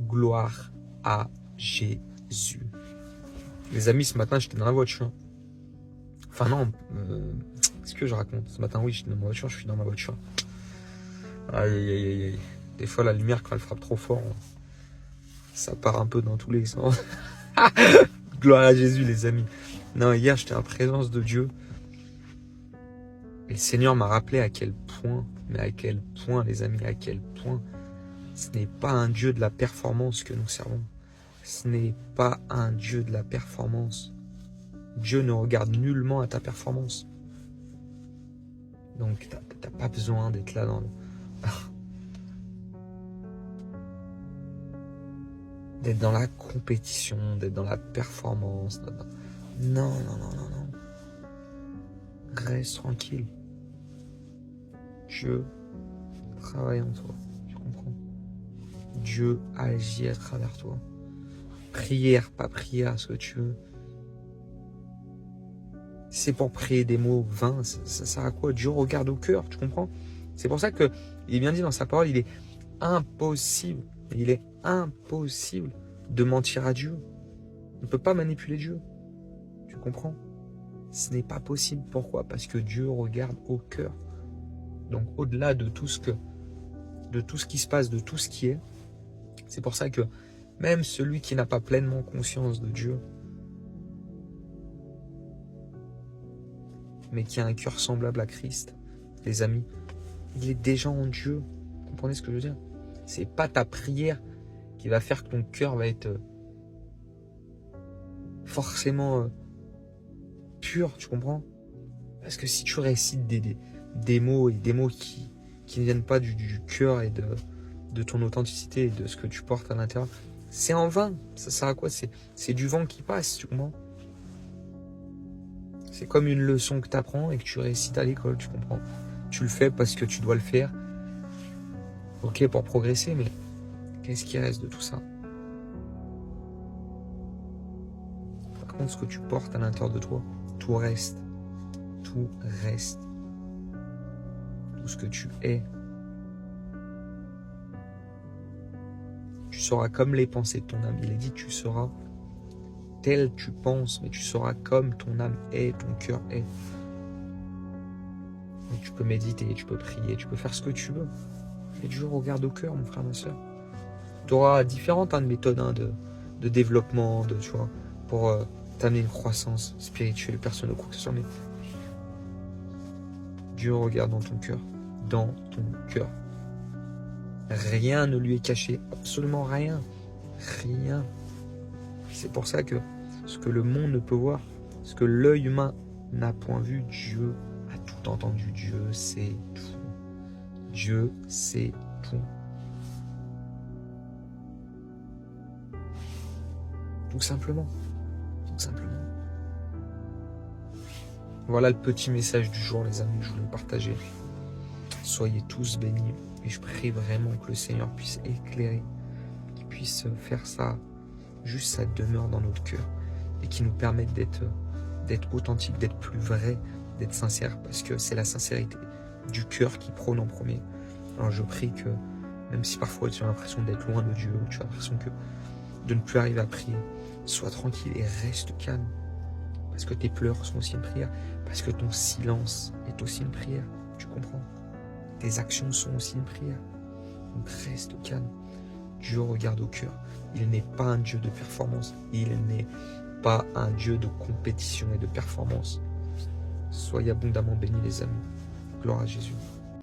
Gloire à Jésus. Les amis, ce matin, j'étais dans la voiture. Enfin non, qu'est-ce que je raconte? Ce matin, oui, j'étais dans ma voiture, je suis dans ma voiture. Aïe, aïe, aïe, aïe. Des fois, la lumière, quand elle frappe trop fort, ça part un peu dans tous les sens. Gloire à Jésus, les amis. Non, hier, j'étais en présence de Dieu. Et le Seigneur m'a rappelé à quel point, mais à quel point, les amis, à quel point, ce n'est pas un Dieu de la performance que nous servons. Ce n'est pas un Dieu de la performance. Dieu ne regarde nullement à ta performance. Donc, t'as pas besoin d'être là dans le... d'être dans la compétition, d'être dans la performance. Non, non, non, non, non. Reste tranquille. Dieu travaille en toi. Tu comprends? Dieu agit à travers toi. Prière, pas prière, ce que tu veux. C'est pour prier des mots vains, ça sert à quoi? Dieu regarde au cœur, tu comprends? C'est pour ça que il est bien dit dans sa parole, il est impossible de mentir à Dieu. On ne peut pas manipuler Dieu. Tu comprends? Ce n'est pas possible. Pourquoi? Parce que Dieu regarde au cœur. Donc au-delà de tout ce qui se passe, de tout ce qui est, c'est pour ça que même celui qui n'a pas pleinement conscience de Dieu, mais qui a un cœur semblable à Christ, les amis, il est déjà en Dieu. Vous comprenez ce que je veux dire? C'est pas ta prière qui va faire que ton cœur va être forcément pur, tu comprends? Parce que si tu récites des mots et des mots qui ne viennent pas du cœur et de ton authenticité et de ce que tu portes à l'intérieur, c'est en vain. Ça sert à quoi? C'est du vent qui passe, tu comprends? C'est comme une leçon que tu apprends et que tu récites à l'école, tu comprends? Tu le fais parce que tu dois le faire. Ok, pour progresser, mais qu'est-ce qui reste de tout ça? Par contre, ce que tu portes à l'intérieur de toi, tout reste. Tout reste. Tout ce que tu es. Tu seras comme les pensées de ton âme. Il est dit, tu seras tel tu penses, mais tu seras comme ton âme est, ton cœur est. Donc tu peux méditer, tu peux prier, tu peux faire ce que tu veux. Et Dieu regarde au cœur, mon frère, ma soeur. Tu auras différentes méthodes de développement, tu vois, pour t'amener une croissance spirituelle, personnelle, quoi que ce soit. Mais Dieu regarde dans ton cœur. Dans ton cœur. Rien ne lui est caché. Absolument rien. Rien. C'est pour ça que ce que le monde ne peut voir, ce que l'œil humain n'a point vu, Dieu a tout entendu. Dieu sait tout. Dieu sait tout. Tout simplement. Tout simplement. Voilà le petit message du jour, les amis, que je voulais partager. Soyez tous bénis. Et je prie vraiment que le Seigneur puisse éclairer, qu'il puisse faire ça, juste sa demeure dans notre cœur. Et qui nous permette d'être authentique, d'être plus vrai, d'être sincère. Parce que c'est la sincérité du cœur qui prône en premier. Alors je prie que, même si parfois tu as l'impression d'être loin de Dieu, tu as l'impression de ne plus arriver à prier, sois tranquille et reste calme. Parce que tes pleurs sont aussi une prière. Parce que ton silence est aussi une prière. Tu comprends? Tes actions sont aussi une prière. Donc reste calme. Dieu regarde au cœur. Il n'est pas un Dieu de performance. Il n'est pas un Dieu de compétition et de performance. Soyez abondamment bénis, les amis. Gloire à Jésus.